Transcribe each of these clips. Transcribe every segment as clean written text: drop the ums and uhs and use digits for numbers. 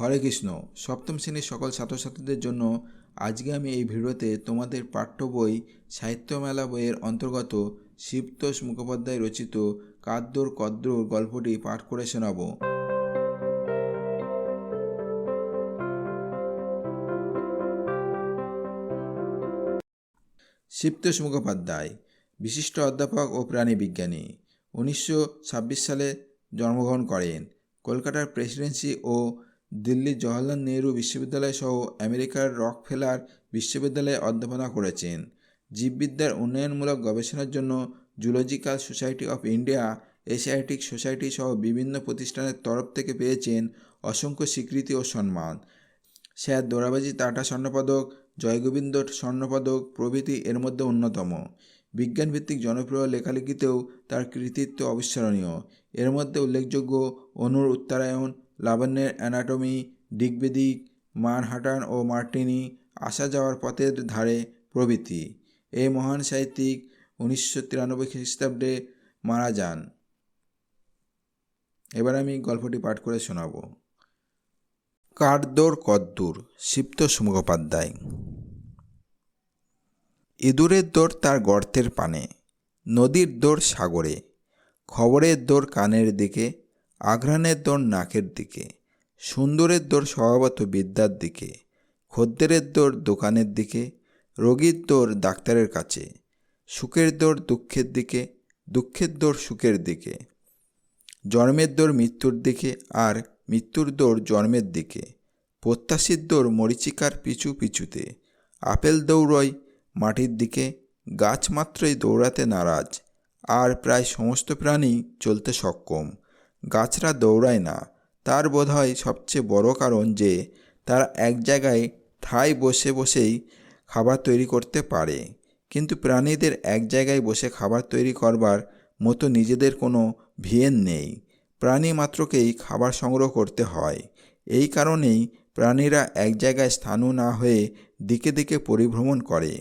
হরে কৃষ্ণ। সপ্তম শ্রেণীর সকল ছাত্রছাত্রীদের জন্য আজকে আমি এই ভিডিওতে তোমাদের পাঠ্য বই সাহিত্য মেলা বইয়ের অন্তর্গত শিবতোষ মুখোপাধ্যায় রচিত কাদ্দর কদ্দুর গল্পটি পাঠ করে শোনাব। শিবতোষ মুখোপাধ্যায় বিশিষ্ট অধ্যাপক ও প্রাণী বিজ্ঞানী। 1926 সালে জন্মগ্রহণ করেন। কলকাতার প্রেসিডেন্সি ও দিল্লির জওহরলাল নেহরু বিশ্ববিদ্যালয় সহ আমেরিকার রকফেলার বিশ্ববিদ্যালয়ে অধ্যাপনা করেছেন। জীববিদ্যার উন্নয়নমূলক গবেষণার জন্য zoological society of India, Asiatic society সহ বিভিন্ন প্রতিষ্ঠানের তরফ থেকে পেয়েছেন অসংখ্য স্বীকৃতি ও সম্মান। স্যার দোরাবাজি টাটা স্বর্ণপদক, জয়গোবিন্দ স্বর্ণপদক প্রভৃতি এর মধ্যে অন্যতম। বিজ্ঞানভিত্তিক জনপ্রিয় লেখালেখিতেও তার কৃতিত্ব অবিস্মরণীয়। এর মধ্যে উল্লেখযোগ্য অনুর উত্তরায়ণ, লাবণ্যের অ্যানাটমি, ঋগ্বেদিক, মানহাটান ও মার্টিনি, আসা যাওয়ার পথের ধারে প্রভৃতি। এই মহান সাহিত্যিক 1993 খ্রিস্টাব্দে মারা যান। এবার আমি গল্পটি পাঠ করে শোনাব। কাদ্দর কদ্দুর, শিবতোষ মুখোপাধ্যায়। ইঁদুরের দৌড় তার গর্তের পানে, নদীর দৌড় সাগরে, খবরের দৌড় কানের দিকে, আঘ্রাণের দৌড় নাকের দিকে, সুন্দরের দৌড় স্বভাবত বিদ্যার দিকে, খদ্দেরের দৌড় দোকানের দিকে, রোগীর দৌড় ডাক্তারের কাছে, সুখের দৌড় দুঃখের দিকে, দুঃখের দৌড় সুখের দিকে, জন্মের দৌড় মৃত্যুর দিকে, আর মৃত্যুর দৌড় জন্মের দিকে, প্রত্যাশীর দৌড় মরীচিকার পিছু পিছুতে, আপেল দৌড়য় মাটির দিকে, গাছ মাত্রই দৌড়াতে নারাজ, আর প্রায় সমস্ত প্রাণী চলতে সক্ষম। গাছরা দৌড়ায় না, তার বোধহয় সবচেয়ে বড় কারণ যে তারা এক জায়গায় ঠায় বসে বসেই খাবার তৈরি করতে পারে, কিন্তু প্রাণীদের এক জায়গায় বসে খাবার তৈরি করবার মতো নিজেদের কোনো ভিয়েন নেই। প্রাণী মাত্রকেই খাবার সংগ্রহ করতে হয়। এই কারণেই প্রাণীরা এক জায়গায় স্থাণু না হয়ে দিকে দিকে পরিভ্রমণ করে,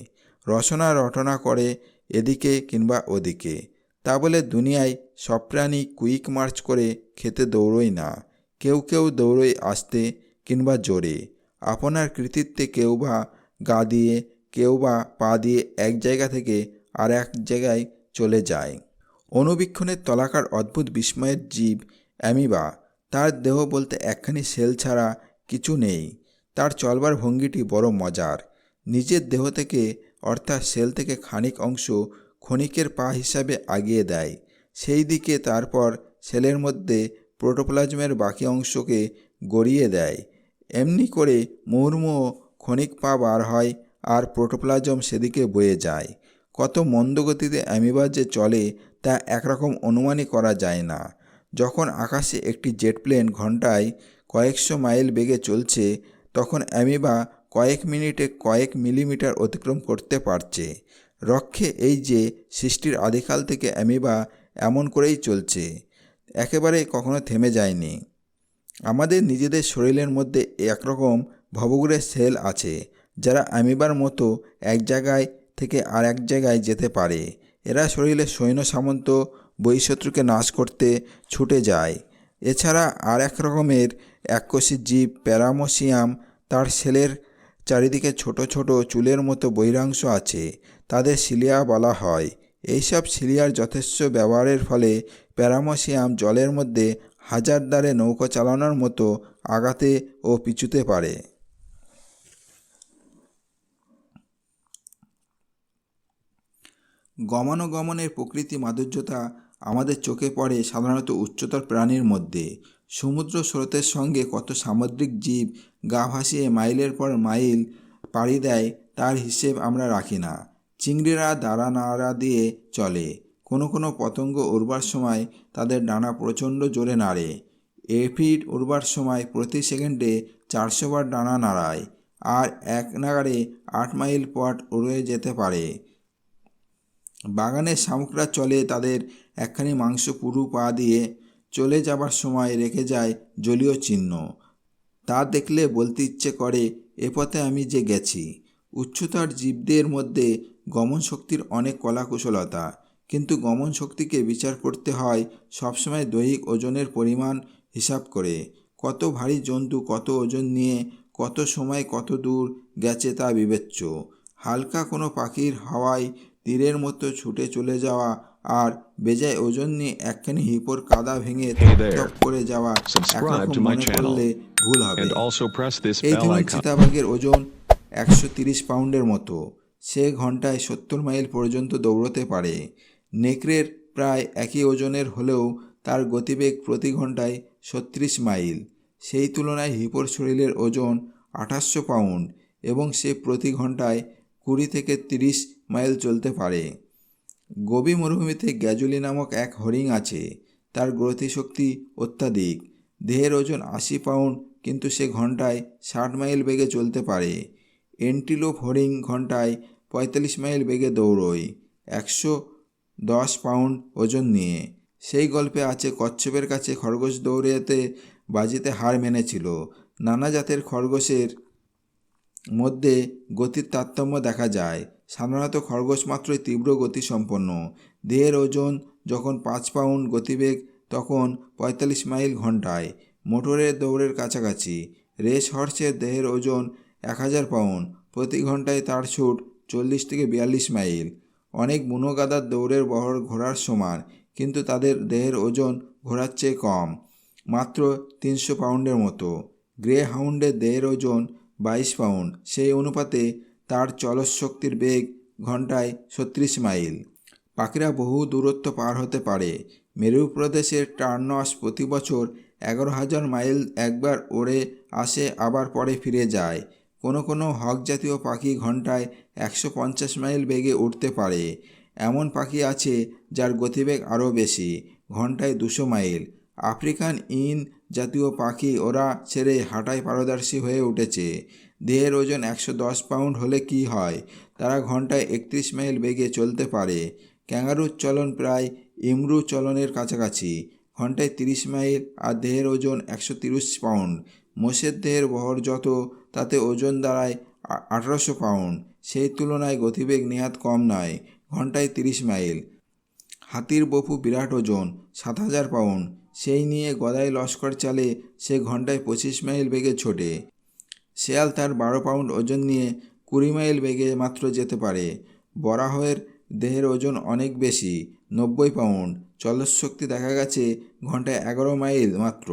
রচনা রটনা করে এদিকে কিংবা ওদিকে। তা বলে দুনিয়ায় সব প্রাণী কুইক মার্চ করে খেতে দৌড়ই না। কেউ কেউ দৌড়ই আস্তে কিংবা জোরে। আপনার কৃতিত্বে কেউ বা গা দিয়ে, কেউ বা পা দিয়ে এক জায়গা থেকে আর এক জায়গায় চলে যায়। অনুবীক্ষণের তলাকার অদ্ভুত বিস্ময়ের জীব অ্যামিবা। তার দেহ বলতে একখানি সেল ছাড়া কিছু নেই। তার চলবার ভঙ্গিটি বড় মজার। নিজের দেহ থেকে অর্থাৎ সেল থেকে খানিক অংশ ক্ষণিকের পা হিসাবে আগিয়ে দেয়, সেই দিকে তারপর সেলের মধ্যে প্রোটোপ্লাজমের বাকি অংশকে গড়িয়ে দেয়। এমনি করে মুহুর্মুহু ক্ষণিক পা বার হয়, আর প্রোটোপ্লাজম সেদিকে বয়ে যায়। কত মন্দগতিতে অ্যামিবা যে চলে তা একরকম অনুমানই করা যায় না। যখন আকাশে একটি জেট প্লেন ঘন্টায় কয়েকশো মাইল বেগে চলছে, তখন অ্যামিবা কয়েক মিনিটে কয়েক মিলিমিটার অতিক্রম করতে পারছে। রক্ষে এই যে সৃষ্টির আদিকাল থেকে অ্যামিবা এমন করেই চলছে, একেবারে কখনো থেমে যায়নি। আমাদের নিজেদের শরীরের মধ্যে একরকম ভবঘুরে সেল আছে, যারা অ্যামিবার মতো এক জায়গায় থেকে আর এক জায়গায় যেতে পারে। এরা শরীরের সৈন্য সামন্ত বহিঃশত্রুকে নাশ করতে ছুটে যায়। এছাড়া আর এক রকমের এককোষী জীব প্যারামোসিয়াম, তার সেলের চারিদিকে ছোট ছোট চুলের মতো বহিরাংশ আছে, তাদের সিলিয়া বলা হয়। এইসব সিলিয়ার যথেচ্ছ ব্যবহারের ফলে প্যারামোসিয়াম জলের মধ্যে হাজার দ্বারে নৌকো চালানোর মতো আগাতে ও পিছুতে পারে। গমনাগমনের প্রকৃতি মাধুর্যতা আমাদের চোখে পড়ে সাধারণত উচ্চতর প্রাণীর মধ্যে। সমুদ্র স্রোতের সঙ্গে কত সামুদ্রিক জীব গা ভাসিয়ে মাইলের পর মাইল পাড়ি দেয়, তার হিসেব আমরা রাখি না। চিংড়িরা দাঁড়া নাড়া দিয়ে চলে। কোনো কোনো পতঙ্গ উড়বার সময় তাদের ডানা প্রচণ্ড জোরে নাড়ে। এফিড উড়বার সময় প্রতি সেকেন্ডে 400 বার ডানা নাড়ায়, আর এক নাগাড়ে 8 মাইল পথ উড়ে যেতে পারে। বাগানের শামুকরা চলে তাদের একখানি মাংস পুরু পা দিয়ে, চলে যাবার সময় রেখে যায় জলীয় চিহ্ন। তা দেখলে বলতে ইচ্ছে করে, এ পথে আমি যে গেছি। উচ্চতর জীবদের মধ্যে গমন শক্তির অনেক কলাকুশলতা, কিন্তু গমন শক্তিকে বিচার করতে হয় সবসময় দৈহিক ওজনের পরিমাণ হিসাব করে। কত ভারী জন্তু কত ওজন নিয়ে কত সময় কত দূর গেছে তা বিবেচ্য। হালকা কোনো পাখির হাওয়ায় তীরের মতো ছুটে চলে যাওয়া আর বেজায় ওজন নিয়ে একখানি হিপোর কাদা ভেঙে থপ করে যাওয়া একরকম মনে করলে ভুল হবে। এই ধরুন চিতাবাঘের ওজন 130 পাউন্ডের মতো। সে ঘন্টায় 70 মাইল পর্যন্ত দৌড়তে পারে। নেকড়ের প্রায় একই ওজনের হলেও তার গতিবেগ প্রতি ঘন্টায় 36 মাইল। সেই তুলনায় হিপোর শরীরের ওজন 2800 পাউন্ড এবং সে প্রতি ঘন্টায় 20 থেকে 30 মাইল চলতে পারে। গোবি মরুভূমিতে গ্যাজুলি নামক এক হরিণ আছে। তার গতিশক্তি অত্যাধিক। দেহের ওজন 80 পাউন্ড, কিন্তু সে ঘন্টায় 60 মাইল বেগে চলতে পারে। এন্টিলোপ হরিণ ঘন্টায় 45 মাইল বেগে দৌড়য় 110 পাউন্ড ওজন নিয়ে। সেই গল্পে আছে কচ্ছপের কাছে খরগোশ দৌড়েতে বাজিতে হার মেনেছিল। নানা জাতের খরগোশের মধ্যে গতির তারতম্য দেখা যায়। সাধারণত খরগোশ মাত্রই তীব্র গতিসম্পন্ন। দেহের ওজন যখন 5 পাউন্ড, গতিবেগ তখন 45 মাইল ঘন্টায়, মোটরের দৌড়ের কাছাকাছি। রেস হর্সের দেহের ওজন 1000 পাউন্ড, প্রতি ঘন্টায় তার ছুট 40 থেকে 42 মাইল। অনেক বুনো গাধার দৌড়ের বহর ঘোড়ার সমান, কিন্তু তাদের দেহের ওজন ঘোড়ার চেয়ে কম, মাত্র 300 পাউন্ডের মতো। গ্রে হাউন্ডের দেহের ওজন 22 পাউন্ড, সেই অনুপাতে তার চলৎশক্তির বেগ ঘন্টায় 36 মাইল। পাখিরা বহু দূরত্ব পার হতে পারে। মেরু প্রদেশের টার্নস প্রতি বছর 11,000 মাইল একবার ওড়ে আসে, আবার পরে ফিরে যায়। কোনো কোনো হক জাতীয় পাখি ঘন্টায় 150 মাইল বেগে উঠতে পারে। এমন পাখি আছে যার গতিবেগ আরও বেশি, ঘন্টায় 200 মাইল। আফ্রিকান ইন জাতীয় পাখি ওরা ছেড়ে হাঁটায় পারদর্শী হয়ে উঠেছে। দেহের ওজন 110 পাউন্ড হলে কি হয়, তারা ঘন্টায় 31 মাইল বেগে চলতে পারে। ক্যাঙ্গারুর চলন প্রায় ইমরু চলনের কাছাকাছি, ঘন্টায় 30 মাইল, আর দেহের ওজন 130 পাউন্ড। মোষের দেহের বহর যত, তাতে ওজন দাঁড়ায় 1800 পাউন্ড। সেই তুলনায় গতিবেগ নেহাত কম নয়, ঘন্টায় 30 মাইল। হাতির বপু বিরাট ওজন, 7000 পাউন্ড। সেই নিয়ে গদাই লস্কর চালে, সে ঘন্টায় 25 মাইল বেগে ছোটে। শেয়াল তার 12 পাউন্ড ওজন নিয়ে 20 মাইল বেগে মাত্র যেতে পারে। বরাহের দেহের ওজন অনেক বেশি, 90 পাউন্ড। চলৎশক্তি দেখা গেছে ঘন্টায় 11 মাইল মাত্র।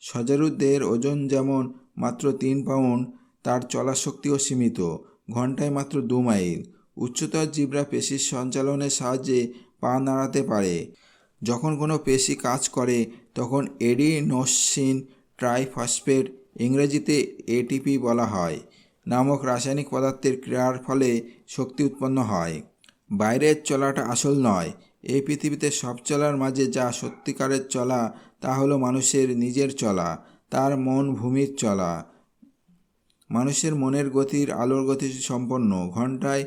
সজারুর দেহের ওজন যেমন মাত্র 3 পাউন্ড, তার চলার শক্তিও সীমিত, ঘন্টায় মাত্র 2 মাইল। উচ্চতর জীবরা পেশির সঞ্চালনের সাহায্যে পা নাড়াতে পারে। যখন কোনো পেশি কাজ করে তখন এডিনোসিন ট্রাইফসফেট, ইংরেজিতে এটিপি বলা হয়, নামক রাসায়নিক পদার্থের ক্রিয়ার ফলে শক্তি উৎপন্ন হয়। বাইরের চলাটা আসল নয়। এই পৃথিবীতে সব চলার মাঝে যা সত্যিকারের চলা, তা হলো মানুষের নিজের চলা, তার মন ভূমির চলা। মানুষের মনের গতির আলোর গতি সম্পন্ন, ঘন্টায়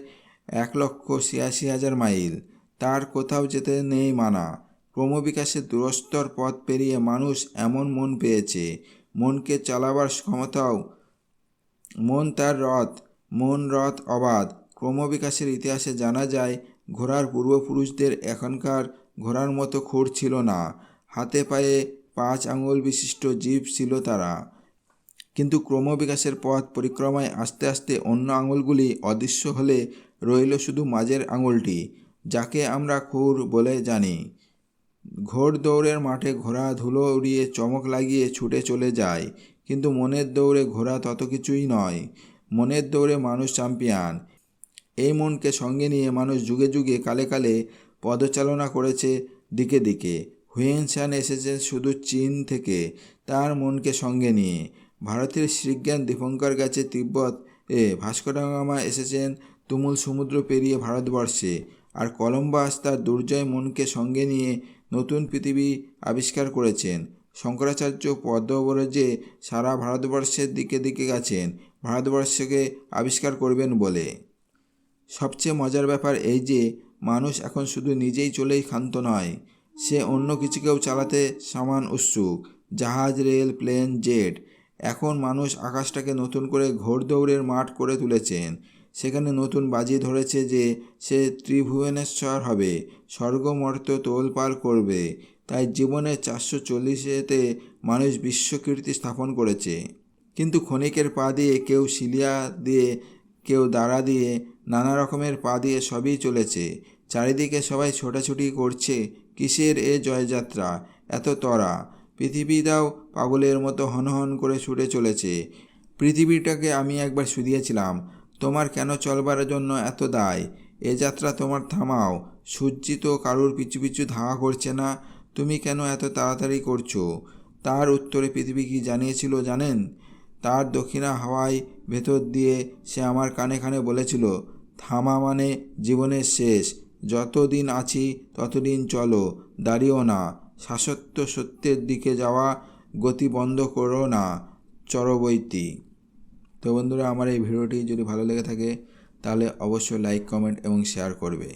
1,86,000 মাইল। তার কোথাও যেতে নেই মানা। ক্রমবিকাশের দুরস্তর পথ পেরিয়ে মানুষ এমন মন পেয়েছে, মনকে চালাবার ক্ষমতাও। মন তার রথ, মন রথ অবাধ। ক্রমবিকাশের ইতিহাসে জানা যায়, ঘোড়ার পূর্বপুরুষদের এখনকার ঘোড়ার মতো খুর ছিল না, হাতে পায়ে 5 আঙুল বিশিষ্ট জীব ছিল তারা। কিন্তু ক্রমবিকাশের পথ পরিক্রমায় আস্তে আস্তে অন্য আঙুলগুলি অদৃশ্য হলে রইল শুধু মাঝের আঙুলটি, যাকে আমরা খুর বলে জানি। ঘোড় দৌড়ের মাঠে ঘোড়া ধুলো উড়িয়ে চমক লাগিয়ে ছুটে চলে যায়, কিন্তু মনের দৌড়ে ঘোড়া তত কিছুই নয়। মনের দৌড়ে মানুষ চ্যাম্পিয়ন। এই মনকে সঙ্গে নিয়ে মানুষ যুগে যুগে কালে কালে পদচালনা করেছে দিকে দিকে। হুয়েনসান এসেছেন শুধু চীন থেকে, তার মনকে সঙ্গে নিয়ে। ভারতের শ্রীজ্ঞান দীপঙ্কর গেছে তিব্বত এ। ভাস্কো দা গামা এসেছেন তুমুল সমুদ্র পেরিয়ে ভারতবর্ষে। আর কলম্বাস তার দুর্জয় মনকে সঙ্গে নিয়ে নতুন পৃথিবী আবিষ্কার করেছেন। শঙ্করাচার্য পদব্রজে সারা ভারতবর্ষের দিকে দিকে গেছেন ভারতবর্ষকে আবিষ্কার করবেন বলে। সবচেয়ে মজার ব্যাপার এই যে, মানুষ এখন শুধু নিজেই চলেই ক্ষান্ত নয়, সে অন্য কিছুকেও চালাতে সমান উৎসুক। জাহাজ, রেল, প্লেন, জেট। এখন মানুষ আকাশটাকে নতুন করে ঘোড়দৌড়ের মাঠ করে তুলেছেন। সেখানে নতুন বাজি ধরেছে যে সে ত্রিভুবনেশ্বর হবে, স্বর্গ মর্ত্য তোলপাড় করবে। তাই জীবনে 440-তে মানুষ বিশ্বকীর্তি স্থাপন করেছে। কিন্তু ক্ষণিকের পা দিয়ে, কেউ শিলিয়া দিয়ে, কেউ দাঁড়া দিয়ে, নানা রকমের পা দিয়ে সবই চলেছে। চারিদিকে সবাই ছোটাছুটি করছে। কিসের এ জয়যাত্রা, এত তরা? পৃথিবীটাও পাগলের মতো হনহন করে ছুটে চলেছে। পৃথিবীটাকে আমি একবার শুধিয়েছিলাম, তোমার কেন চলবার জন্য এত দায়? এ যাত্রা তোমার থামাও। সূর্যি তো কারুর পিছু পিছু ধাওয়া করছে না, তুমি কেন এত তাড়াতাড়ি করছো? তার উত্তরে পৃথিবী কি জানিয়েছিল জানেন? তার দক্ষিণা হাওয়ায় ভেতর দিয়ে সে আমার কানে কানে বলেছিল, থামা মানে জীবনের শেষ। যতদিন আছি ততদিন চলো, দাঁড়িও না। শাশ্বত সত্যের দিকে যাওয়া, গতি বন্ধ করো না, চরবৈতি। তো বন্ধুরা, আমার এই ভিডিওটি যদি ভালো লেগে থাকে তাহলে অবশ্যই লাইক, কমেন্ট এবং শেয়ার করবে।